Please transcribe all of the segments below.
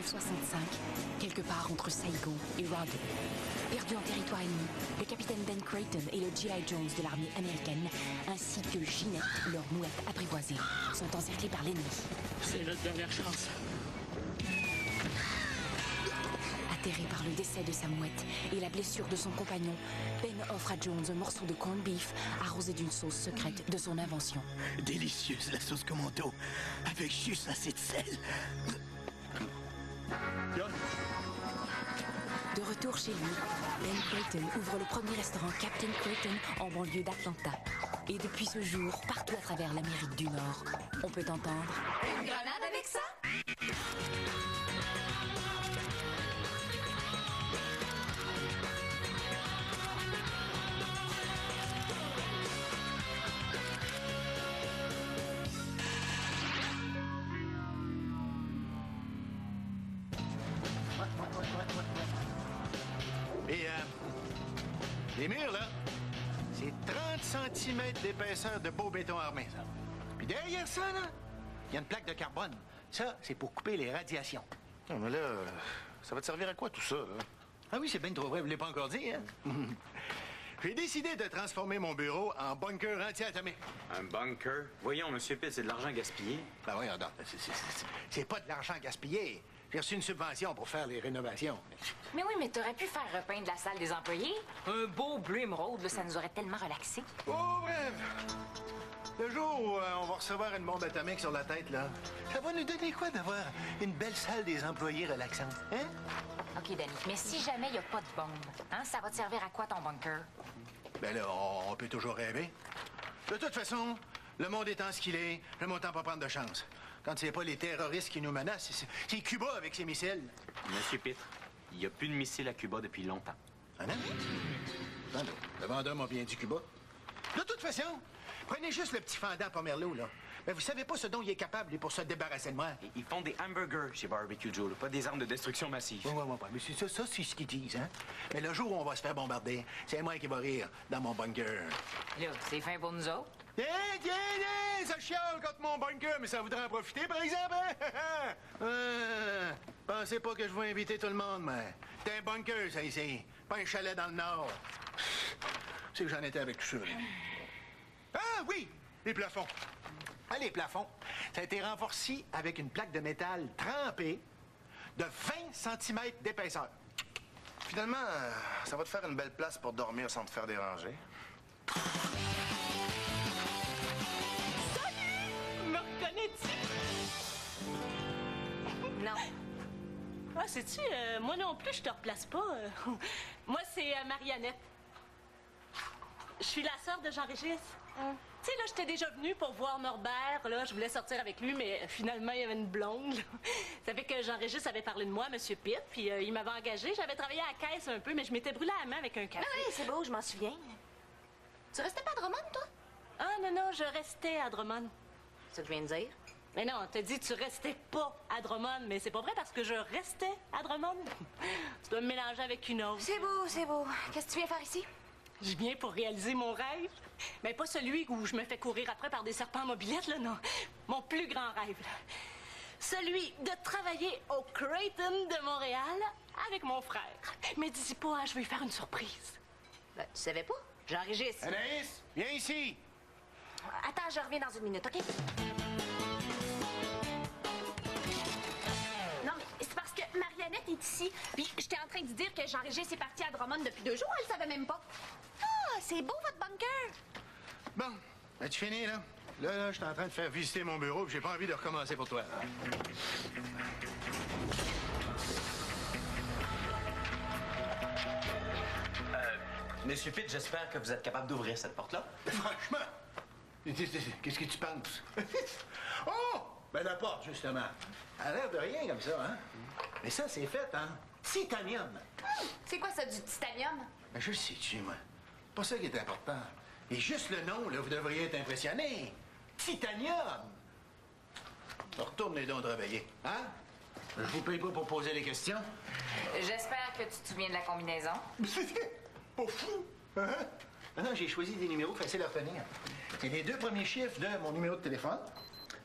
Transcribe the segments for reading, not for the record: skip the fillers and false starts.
1965, quelque part entre Saigon et Rawdon. Perdus en territoire ennemi, le capitaine Ben Creighton et le G.I. Jones de l'armée américaine, ainsi que Ginette, leur mouette apprivoisée, sont encerclés par l'ennemi. C'est notre dernière chance. Atterré par le décès de sa mouette et la blessure de son compagnon, Ben offre à Jones un morceau de corned beef arrosé d'une sauce secrète de son invention. Délicieuse la sauce Commando, avec juste assez de sel. De retour chez lui, Ben Creighton ouvre le premier restaurant Captain Creighton en banlieue d'Atlanta. Et depuis ce jour, partout à travers l'Amérique du Nord, on peut entendre... Une grenade avec ça? Et, les murs, là, c'est 30 cm d'épaisseur de beau béton armé, ça. Puis derrière ça, là, il y a une plaque de carbone. Ça, c'est pour couper les radiations. Non, mais là, ça va te servir à quoi, tout ça, là? Ah oui, c'est bien trop vrai, vous ne l'avez pas encore dit, hein? J'ai décidé de transformer mon bureau en bunker anti-atomique. Un bunker? Voyons, Monsieur Pitt, c'est de l'argent gaspillé. Ben voyons donc, c'est pas de l'argent gaspillé. J'ai reçu une subvention pour faire les rénovations. Mais oui, mais t'aurais pu faire repeindre la salle des employés. Un beau bleu émeraude, là, ça nous aurait tellement relaxé. Oh, bref! Le jour où on va recevoir une bombe atomique sur la tête, là, ça va nous donner quoi d'avoir une belle salle des employés relaxante, hein? OK, Danny, mais si jamais il n'y a pas de bombe, hein, ça va te servir à quoi ton bunker? Ben là, on peut toujours rêver. De toute façon, le monde étant ce qu'il est, j'aime autant pas prendre de chance. Quand c'est pas les terroristes qui nous menacent, c'est Cuba avec ses missiles. Monsieur Pitt, il n'y a plus de missiles à Cuba depuis longtemps. Ah non? Attendez, le vendeur m'a bien dit Cuba. De toute façon, prenez juste le petit fendant Pomerleau, là. Mais vous savez pas ce dont il est capable, lui, pour se débarrasser de moi. Ils font des hamburgers chez Barbecue Joe, là, pas des armes de destruction massive. Ouais. Mais c'est ça, c'est ce qu'ils disent, hein? Mais le jour où on va se faire bombarder, c'est moi qui va rire dans mon bunker. Là, c'est fin pour nous autres. Tiens, ça chiale contre mon bunker, mais ça voudrait en profiter, par exemple, hein? Pensez pas que je vais inviter tout le monde, mais c'est un bunker, ça, ici. Pas un chalet dans le Nord. C'est que j'en étais avec tout ça, là. Ah, oui! Les plafonds. Ah, les plafonds, ça a été renforcé avec une plaque de métal trempée de 20 cm d'épaisseur. Finalement, ça va te faire une belle place pour dormir sans te faire déranger. Me reconnais-tu? Non. Ah, sais-tu, moi non plus, je te replace pas. Moi, c'est Mariannette. Je suis la sœur de Jean-Régis. Tu sais, là, j'étais déjà venue pour voir Norbert. Là, je voulais sortir avec lui, mais finalement, il y avait une blonde. Là. Ça fait que Jean-Régis avait parlé de moi, M. Pitt, puis il m'avait engagée. J'avais travaillé à la caisse un peu, mais je m'étais brûlée la main avec un café. Ah oui, c'est beau, je m'en souviens. Tu restais pas à Drummond, toi? Ah, non, je restais à Drummond. C'est ce que tu viens de dire. Mais non, t'as dit tu restais pas à Drummond, mais c'est pas vrai parce que je restais à Drummond. Tu dois me mélanger avec une autre. C'est beau, c'est beau. Qu'est-ce que tu viens faire ici? Je viens pour réaliser mon rêve. Mais pas celui où je me fais courir après par des serpents en mobilette, là, non. Mon plus grand rêve, là. Celui de travailler au Creighton de Montréal avec mon frère. Mais dis pas, hein, je vais lui faire une surprise. Ben, tu savais pas? Jean-Régis. Anaïs, viens ici. Attends, je reviens dans une minute, OK? Non, mais c'est parce que Mariannette est ici. Puis j'étais en train de dire que Jean-Régis est parti à Drummond depuis 2 jours. Elle savait même pas. Ah, c'est beau, votre bunker. Bon, as-tu fini, là? Là, je suis en train de faire visiter mon bureau, puis j'ai pas envie de recommencer pour toi. Monsieur Pitt, j'espère que vous êtes capable d'ouvrir cette porte-là. Franchement, qu'est-ce que tu penses? Oh! Ben la porte, justement. Elle a l'air de rien comme ça, hein? Mais ça, c'est fait, hein? Titanium. C'est quoi ça, du titanium? Ben je le sais-tu, moi. Pas ça qui est important. Et juste le nom, là, vous devriez être impressionné. Titanium! Retournez donc travailler, hein? Je vous paye pas pour poser des questions. J'espère que tu te souviens de la combinaison. Pas fou! Hein? Non, j'ai choisi des numéros faciles à retenir. C'est les 2 premiers chiffres de mon numéro de téléphone,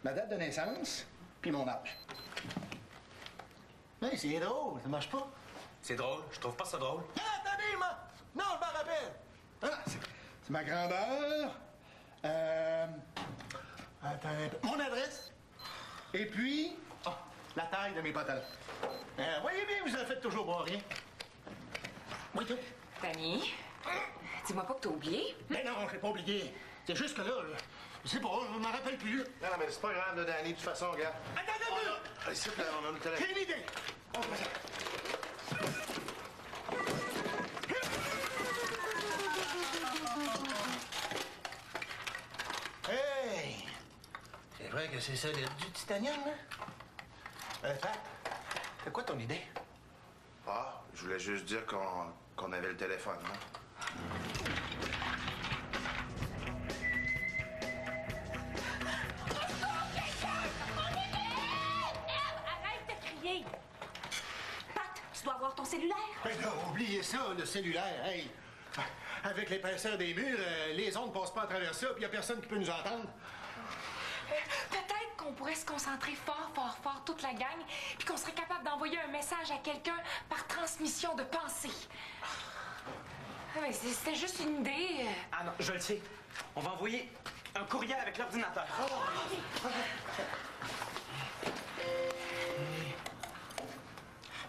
ma date de naissance, puis mon âge. Ouais, c'est drôle, ça marche pas. C'est drôle. Je trouve pas ça drôle. Ah, attendez, moi! Non, je m'en rappelle. Ah, c'est ma grandeur. Attends, mon adresse. Et puis, la taille de mes pantalons. Voyez bien, vous en faites toujours boire rien. Oui, toi? Danny, dis-moi pas que t'as oublié. Ben non, je l'ai pas oublié. C'est juste que là, je sais pas, je m'en rappelle plus. Non, mais c'est pas grave, là, Danny. De toute façon, regarde. Attends, Ici, là, on a le téléphone. j'ai une idée. On fait ça. Hey! C'est vrai que c'est solide du titanium, hein? Pat, c'est quoi ton idée? Ah, je voulais juste dire qu'on avait le téléphone, hein. Arrête de crier! Pat, tu dois avoir ton cellulaire. Ben non, oubliez ça, le cellulaire, hey! Avec l'épaisseur des murs, les ondes passent pas à travers ça, puis y a personne qui peut nous entendre. Peut-être qu'on pourrait se concentrer fort toute la gang, puis qu'on serait capable d'envoyer un message à quelqu'un par transmission de pensée. Ah, mais c'était juste une idée. Ah non, je le sais. On va envoyer un courriel avec l'ordinateur.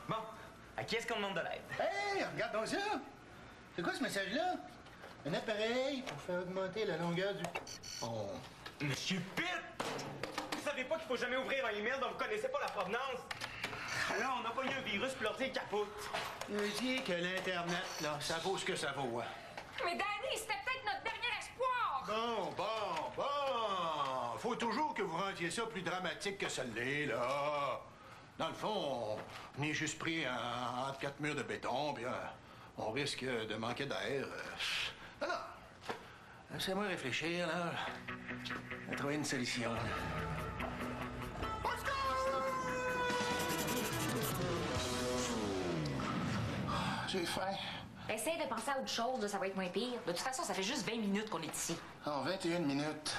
Bon, à qui est-ce qu'on demande de l'aide? Hey, regarde donc ça! C'est quoi ce message-là? Un appareil pour faire augmenter la longueur du... Oh. Monsieur Pitt! Vous savez pas qu'il faut jamais ouvrir un email dont vous connaissez pas la provenance? Alors, on n'a pas eu un virus puis l'ordi capote. Je dis que l'Internet, là, ça vaut ce que ça vaut, hein. Mais Danny, c'était peut-être notre dernier espoir! Bon! Faut toujours que vous rendiez ça plus dramatique que ça l'est, là. Dans le fond, on est juste pris entre quatre murs de béton, puis on risque de manquer d'air. Non, non. Laissez-moi réfléchir, là. À trouver une solution. J'ai faim. Essaye de penser à autre chose, là, ça va être moins pire. De toute façon, ça fait juste 20 minutes qu'on est ici. En 21 minutes.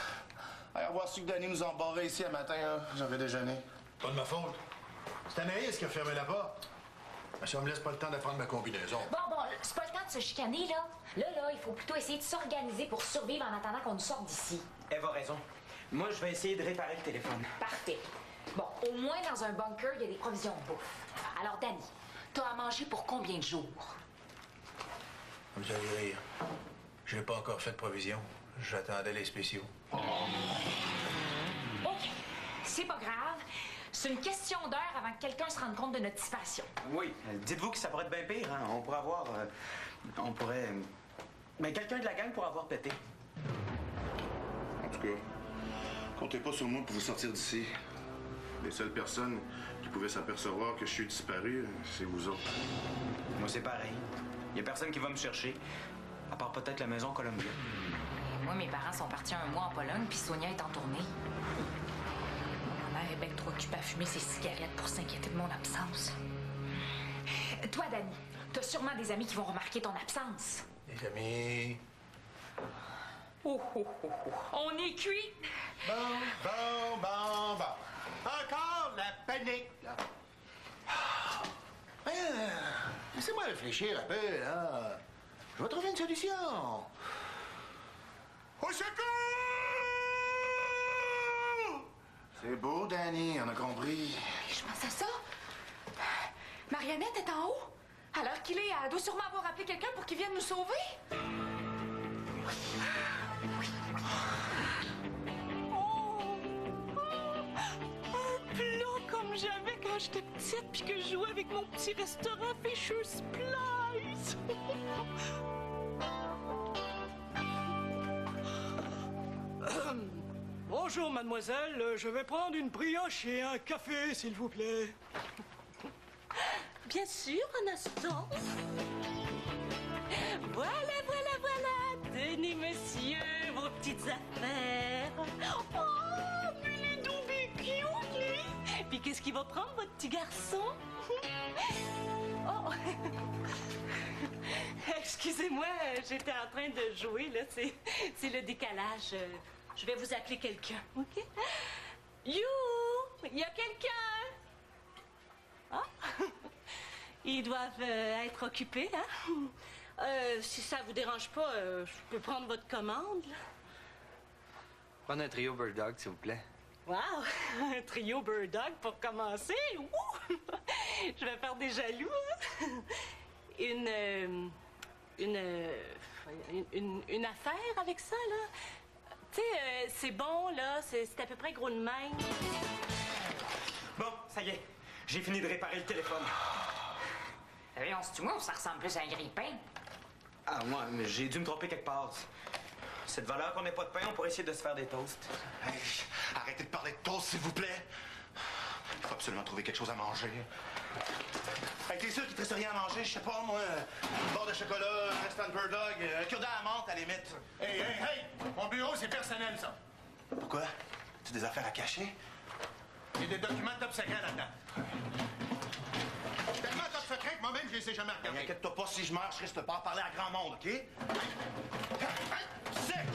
Hey, avoir su que Danny nous embarrait ici un matin, là, j'aurais déjeuné. Pas de ma faute. C'est Anaïs qui a fermé la porte. Ça me laisse pas le temps de prendre ma combinaison. Bon, c'est pas le temps de se chicaner, là. Là, il faut plutôt essayer de s'organiser pour survivre en attendant qu'on nous sorte d'ici. Eve a raison. Moi, je vais essayer de réparer le téléphone. Parfait. Bon, au moins dans un bunker, il y a des provisions de bouffe. Alors, Danny, t'as à manger pour combien de jours? Vous allez rire. J'ai pas encore fait de provision. J'attendais les spéciaux. OK. C'est pas grave. C'est une question d'heure avant que quelqu'un se rende compte de notre situation. Oui, dites-vous que ça pourrait être bien pire, hein? On pourrait avoir... Mais quelqu'un de la gang pourrait avoir pété. En tout cas, comptez pas sur moi pour vous sortir d'ici. Les seules personnes qui pouvaient s'apercevoir que je suis disparu, c'est vous autres. Moi, c'est pareil. Il y a personne qui va me chercher, à part peut-être la maison Columbia. Moi, mes parents sont partis un mois en Pologne, puis Sonia est en tournée. Ma mère est bien trop occupée à fumer ses cigarettes pour s'inquiéter de mon absence. Toi, Danny, t'as sûrement des amis qui vont remarquer ton absence. Les amis... Oh. On est cuit! Bon. Encore la panique, là. Laissez-moi réfléchir un peu, là. Je vais trouver une solution. Au secours! C'est beau, Danny, on a compris. Je pense à ça. Mariannette est en haut. Alors qu'il est, elle doit sûrement avoir appelé quelqu'un pour qu'il vienne nous sauver. Un plat comme j'avais quand j'étais petite puis que je jouais avec mon petit restaurant Fisher's Place. Bonjour, mademoiselle. Je vais prendre une brioche et un café, s'il vous plaît. Bien sûr, un instant. Voilà. Tenez, monsieur, vos petites affaires. Oh, mais il est donc bien cute, lui. Puis qu'est-ce qu'il va prendre, votre petit garçon? Oh. Excusez-moi, j'étais en train de jouer, là. C'est le décalage. Je vais vous appeler quelqu'un, OK? You! Il y a quelqu'un? Ah? Ils doivent être occupés, hein? Si ça vous dérange pas, je peux prendre votre commande, là. Prendre un trio Bird Dog, s'il vous plaît. Wow! Un trio Bird Dog pour commencer? Ouh! Je vais faire des jaloux, hein? Une affaire avec ça, là? Tu sais, c'est bon, là, c'est à peu près gros de même. Bon, ça y est. J'ai fini de réparer le téléphone. Voyons, c'est-tu moi ou ça ressemble plus à un grille-pain? Ah, moi, mais j'ai dû me tromper quelque part. Cette valeur qu'on n'ait pas de pain, on pourrait essayer de se faire des toasts. Hey, arrêtez de parler de toast, s'il vous plaît. Il faut absolument trouver quelque chose à manger. Hey, t'es sûr qu'il te reste rien à manger? Je sais pas, moi, une barre de chocolat, un restant de Bird Dog, un cure-dent à menthe, à la limite. Hey! Mon bureau, c'est personnel, ça. Pourquoi? Tu as des affaires à cacher? Il y a des documents top secret là-dedans. Tellement top secret que moi-même, je les ai jamais regardés. Inquiète-toi pas, si je meurs, je risque de pas en parler à grand monde, OK? Hey, sec!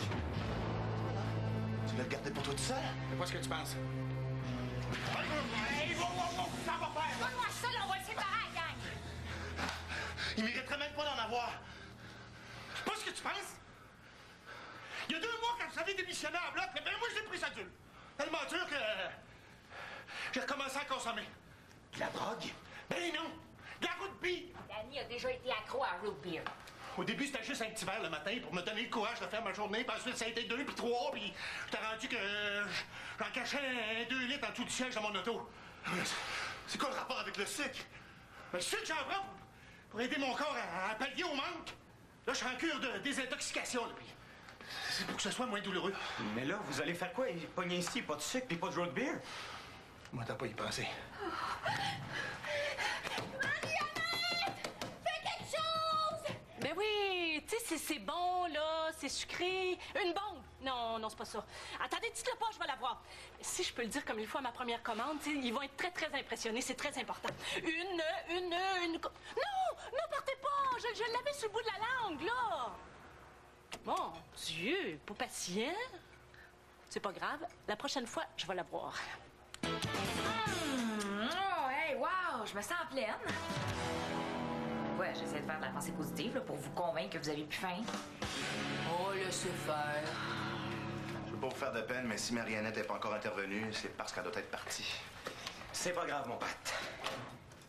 Tu l'as gardé pour toi tout seul? C'est pas ce que tu penses. Hey, wow, ça va faire! Donne-moi ça, là, on va le séparer, gang! Il mériterait même pas d'en avoir. C'est pas ce que tu penses? Il y a 2 mois, quand vous avez démissionné en bloc, ben moi, je l'ai pris ça dur. Tellement dur que j'ai recommencé à consommer. De la drogue? Ben non! De la root beer! Danny a déjà été accro à root beer. Au début, c'était juste un petit verre le matin pour me donner le courage de faire ma journée. Puis ensuite, ça a été 2 puis 3, puis j'étais rendu que j'en cachais 2 litres en dessous du siège de mon auto. C'est quoi le rapport avec le sucre? Le sucre, j'en prends pour aider mon corps à pallier au manque. Là, je suis en cure de désintoxication, là, puis c'est pour que ce soit moins douloureux. Mais là, vous allez faire quoi? Pogner ici, pas de sucre puis pas de root beer? Moi, t'as pas y pensé. Marionnette! Fais quelque chose! Ben oui, tu sais, c'est bon, là, c'est sucré. Une bombe! Non, c'est pas ça. Attendez, dites-le pas, je vais la voir. Si je peux le dire comme il faut à ma première commande, tu sais, ils vont être très, très impressionnés, c'est très important. Non, partez pas! Je l'avais sur le bout de la langue, là! Mon Dieu, pas patient. C'est pas grave, la prochaine fois, je vais la voir. Oh, hey, wow, je me sens pleine. Ouais, j'essaie de faire de la pensée positive là, pour vous convaincre que vous avez plus faim. Oh, laissez faire. Je veux pas vous faire de peine, mais si Mariannette n'est pas encore intervenue, c'est parce qu'elle doit être partie. C'est pas grave, mon Pat.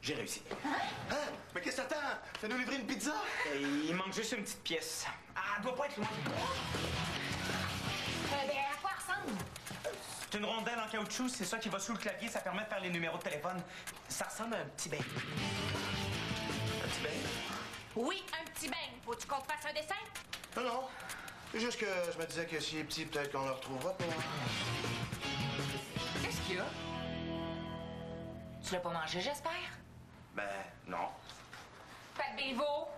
J'ai réussi. Hein? Mais qu'est-ce que t'attends? Fais-nous livrer une pizza? Et il manque juste une petite pièce. Ah, elle doit pas être loin. Ben, à quoi ressemble? C'est une rondelle en caoutchouc, c'est ça qui va sous le clavier, ça permet de faire les numéros de téléphone. Ça ressemble à un petit bain. Un petit bain? Oui, un petit bang. Faut-tu qu'on te fasse un dessin? Non. C'est juste que je me disais que s'il est petit, peut-être qu'on le retrouvera pas. Qu'est-ce qu'il y a? Tu l'as pas mangé, j'espère? Ben, non. Pat Béliveau,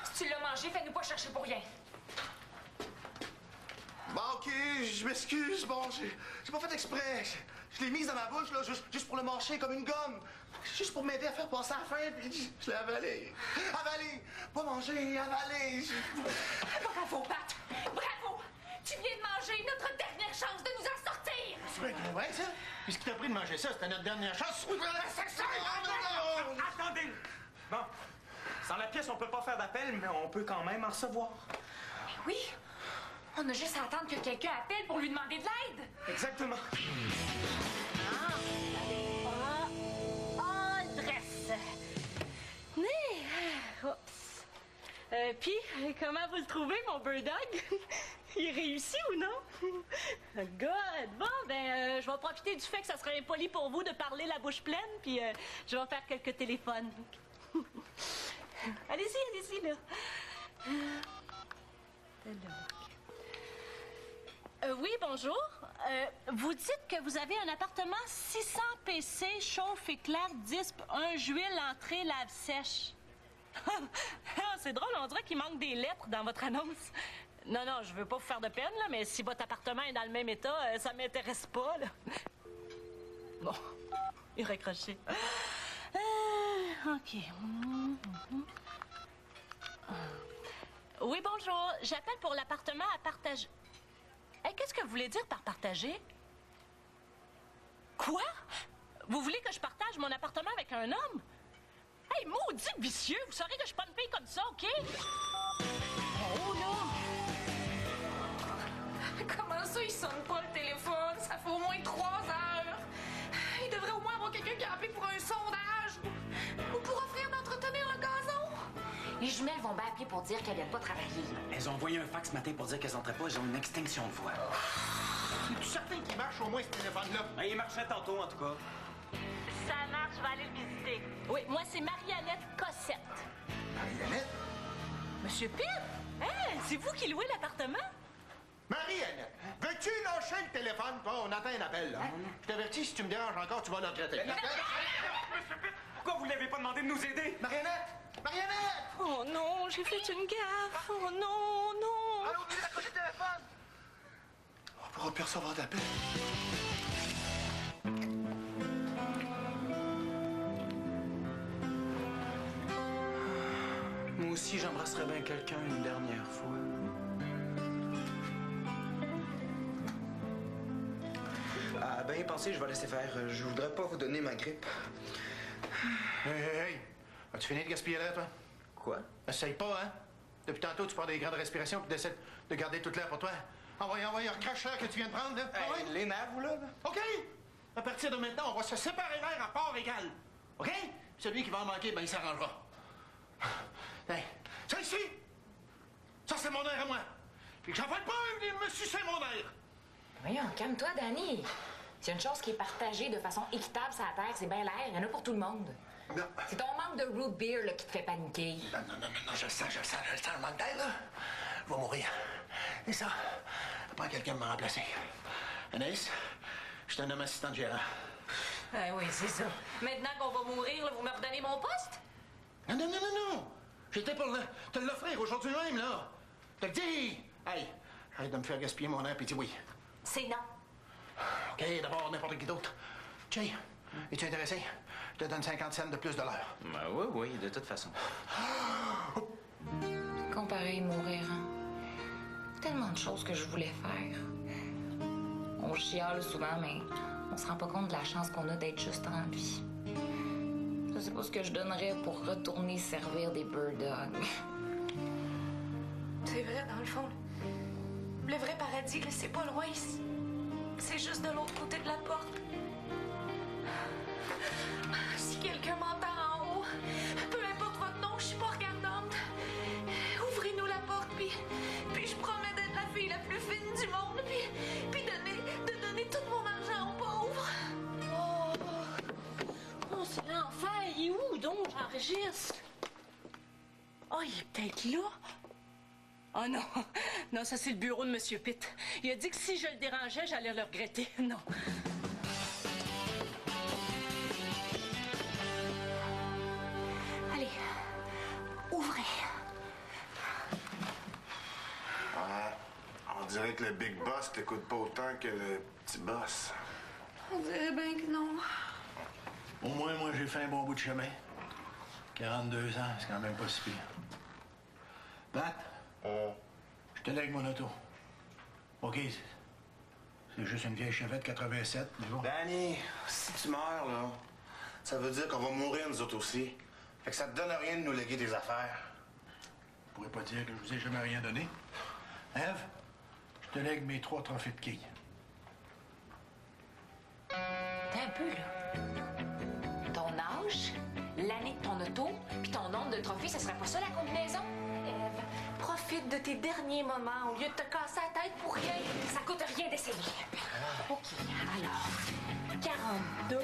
si tu l'as mangé, fais-nous pas chercher pour rien. Bon, OK, je m'excuse. Bon, j'ai pas fait exprès. Je l'ai mise dans ma bouche, là, juste pour le mâcher comme une gomme. Juste pour m'aider à faire passer à la faim, puis je l'ai avalé. Avalé! Pas manger, avalé! Bravo, Pat! Bravo! Tu viens de manger notre dernière chance de nous en sortir! C'est bien vrai, ça? Puis ce qui t'a pris de manger ça, c'était notre dernière chance. Attendez! Bon, sans la pièce, on peut pas faire d'appel, mais on peut quand même en recevoir. Oui! On a juste à attendre que quelqu'un appelle pour lui demander de l'aide! Exactement. Le dress. Oups. Puis, comment vous le trouvez, mon Bird Dog? Il réussit ou non? Good! Bon, ben, je vais profiter du fait que ça serait impoli pour vous de parler la bouche pleine, puis je vais faire quelques téléphones. Allez-y, là. Oui, bonjour. Vous dites que vous avez un appartement 600 PC, chauffe, éclair, dispe, un huile, entrée, lave-sèche. C'est drôle, on dirait qu'il manque des lettres dans votre annonce. Non, je veux pas vous faire de peine, là, mais si votre appartement est dans le même état, ça m'intéresse pas, là. Bon, il est raccroché. OK. Oui, bonjour. J'appelle pour l'appartement à partager. Hey, qu'est-ce que vous voulez dire par partager? Quoi? Vous voulez que je partage mon appartement avec un homme? Hey, maudit Maudit vicieux, vous saurez que je suis pas une fille comme ça, OK? Oh, là! Comment ça, il sonne pas le téléphone? Ça fait au moins 3 heures. Il devrait au moins avoir quelqu'un qui a appelé pour un sondage ou pour offrir d'entretenir le gazon. Les jumelles vont bien appeler pour dire qu'elles viennent pas travailler. Elles ont envoyé un fax ce matin pour dire qu'elles entraient pas. Elles ont une extinction de voix. Es-tu certain qu'il marche au moins ce téléphone-là? Ben, il marchait tantôt, en tout cas. Ça marche, je vais aller le visiter. Oui, moi, c'est Mariannette Cossette. Mariannette? Monsieur Pitt? Hein? C'est vous qui louez l'appartement? Mariannette, veux-tu lâcher le téléphone? Toi, on attend un appel, là. Je t'avertis, si tu me déranges encore, tu vas le regretter. Pourquoi vous l'avez pas demandé de nous aider? Mariannette! Mariannette! Oh non, j'ai fait une gaffe. Oh non, non. Allô, oubliez d'accrocher le téléphone! On pourra plus recevoir d'appel. Moi aussi, j'embrasserais bien quelqu'un une dernière fois. Ah, ben pensez, je vais laisser faire. Je voudrais pas vous donner ma grippe. Hey! As-tu fini de gaspiller l'air, toi? Quoi? Essaye pas, hein? Depuis tantôt, tu prends des grandes respirations puis tu essaies de garder toute l'air pour toi. Envoyez, recrache l'air que tu viens de prendre, là. Hey, les nerfs, vous, là? OK! À partir de maintenant, on va se séparer l'air à part égale. OK? Celui qui va en manquer, ben, il s'arrangera. Hey, ça ici! Ça, c'est mon air à moi. Puis que j'en vole pas un venir me sucer mon air. Voyons, calme-toi, Danny. C'est une chose qui est partagée de façon équitable sur la Terre, c'est bien l'air. Il y en a pour tout le monde. Non. C'est ton manque de root beer là, qui te fait paniquer. Non, je le sens, le manque d'air, là. Je vais mourir. Et ça, pas quelqu'un me remplacer. Anaïs, je suis un homme assistant de gérant. Ah oui, c'est ça. Maintenant qu'on va mourir, là, vous me redonnez mon poste? Non. J'étais pour te l'offrir aujourd'hui même, là. Je te le dis. Hey, arrête de me faire gaspiller mon air, puis dis oui. C'est non. OK, d'abord, n'importe qui d'autre. Jay, es-tu intéressé? Je te donne 50 cents de plus de l'heure. Ben oui, de toute façon. Comparé et mourir, hein? Tellement de choses que je voulais faire. On chiale souvent, mais on se rend pas compte de la chance qu'on a d'être juste en vie. Je sais pas ce que je donnerais pour retourner servir des bird dogs. C'est vrai, dans le fond. Le vrai paradis, là, c'est pas loin. C'est juste de l'autre côté de la porte. Si quelqu'un m'entend en haut, peu importe votre nom, je suis pas regardante. Ouvrez-nous la porte, puis je promets d'être la fille la plus fine du monde, puis de donner tout mon argent aux pauvres. Oh, c'est l'enfer. Il est où, donc, j'enregistre? Oh, il est peut-être là. Oh non, non, ça c'est le bureau de Monsieur Pitt. Il a dit que si je le dérangeais, j'allais le regretter. Non. Allez, ouvrez. Ouais, on dirait que le big boss t'écoute pas autant que le petit boss. On dirait bien que non. Au moins, moi, j'ai fait un bon bout de chemin. 42 ans, c'est quand même pas si pire. Pat, je te lègue mon auto. OK, c'est juste une vieille Chevette 87, mais bon. Danny, si tu meurs, là, ça veut dire qu'on va mourir nous autres aussi. Fait que ça te donne rien de nous léguer des affaires. Je pourrais pas dire que je vous ai jamais rien donné. Ève, je te lègue mes 3 trophées de quilles. T'es un peu, là. Ton âge, l'année de ton auto, puis ton nombre de trophées, ça serait pas ça la combinaison? Ève, profite de tes derniers moments au lieu de te casser la tête pour rien. Ça coûte rien d'essayer. OK, alors, 42,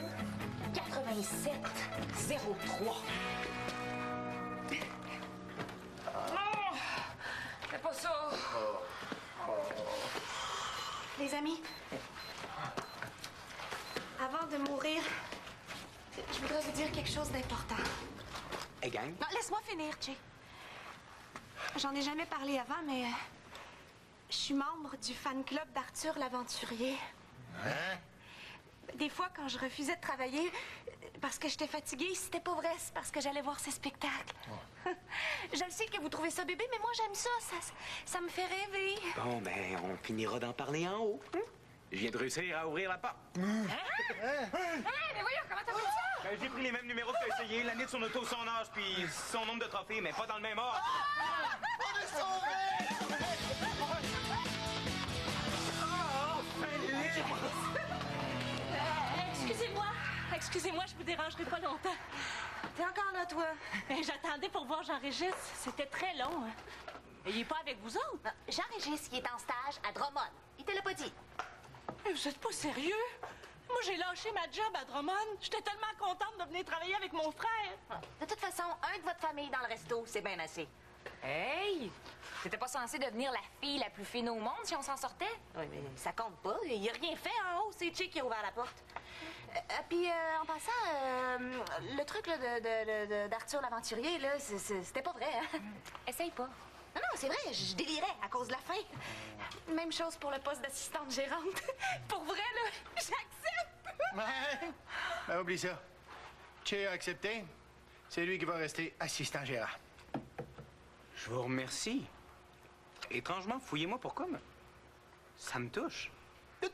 87, 03. Non! Fais pas ça! Les amis, avant de mourir, je voudrais vous dire quelque chose d'important. Hey, gang. Non, laisse-moi finir, Jay. J'en ai jamais parlé avant, mais je suis membre du fan club d'Arthur l'Aventurier. Hein? Des fois, quand je refusais de travailler parce que j'étais fatiguée, c'était pas vrai, c'est parce que j'allais voir ses spectacles. Oh. Je le sais que vous trouvez ça bébé, mais moi, j'aime ça. Ça me fait rêver. Bon, ben, on finira d'en parler en haut. Je viens de réussir à ouvrir la porte. Mais voyons, comment t'as fait ça? J'ai pris les mêmes numéros que tu as essayé, l'année de son auto, son âge, puis son nombre de trophées, mais pas dans le même ordre. On est sauvés! Excusez-moi, je vous dérangerai pas longtemps. T'es encore là, toi? J'attendais pour voir Jean-Régis. C'était très long. Hein. Et il est pas avec vous autres? Jean-Régis, il est en stage à Drummond. Il te l'a pas dit. Mais vous êtes pas sérieux? Moi, j'ai lâché ma job à Drummond. J'étais tellement contente de venir travailler avec mon frère. De toute façon, un de votre famille dans le resto, c'est bien assez. Hey! T'étais pas censée devenir la fille la plus fine au monde si on s'en sortait? Oui, mais ça compte pas. Il a rien fait en haut. C'est Chick qui a ouvert la porte. Puis, en passant, le truc là, d'Arthur l'aventurier, là, c'était pas vrai, hein? Essaye pas. Non, non, c'est vrai, je délirais à cause de la fin. Même chose pour le poste d'assistante gérante. Pour vrai, là, j'accepte. Ouais. Ben, oublie ça. Che a accepté. C'est lui qui va rester assistant gérant. Je vous remercie. Étrangement, fouillez-moi pourquoi, mais ça me touche. T'es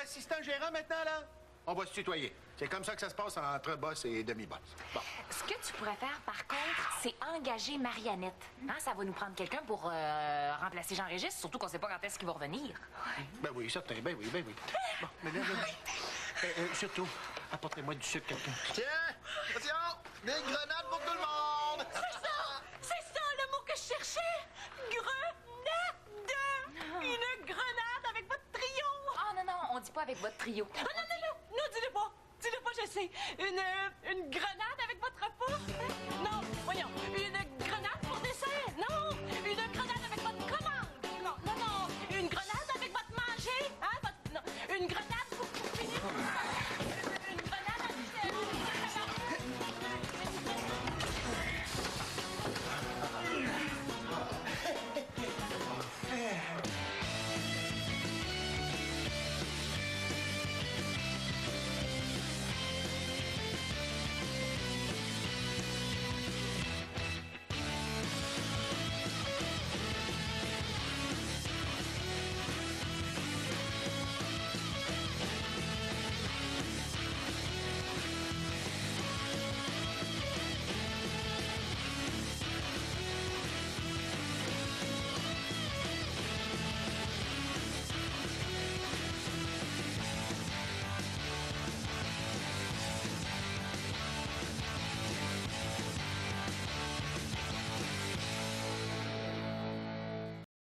assistant gérant maintenant, là? On va se tutoyer. C'est comme ça que ça se passe entre boss et demi-boss. Bon. Ce que tu pourrais faire, par contre, c'est engager Mariannette. Hein, ça va nous prendre quelqu'un pour remplacer Jean-Régis, surtout qu'on sait pas quand est-ce qu'il va revenir. Ben oui, certain. Ben oui. Bon, mais là, surtout, apportez-moi du sucre, quelqu'un. Tiens, attention, des grenades pour tout le monde. C'est ça le mot que je cherchais. Grenade. Une grenade avec votre trio. Oh non, on dit pas avec votre trio. Ah, non, dis-le pas. Dis-le pas, je sais. Une grenade avec votre repas.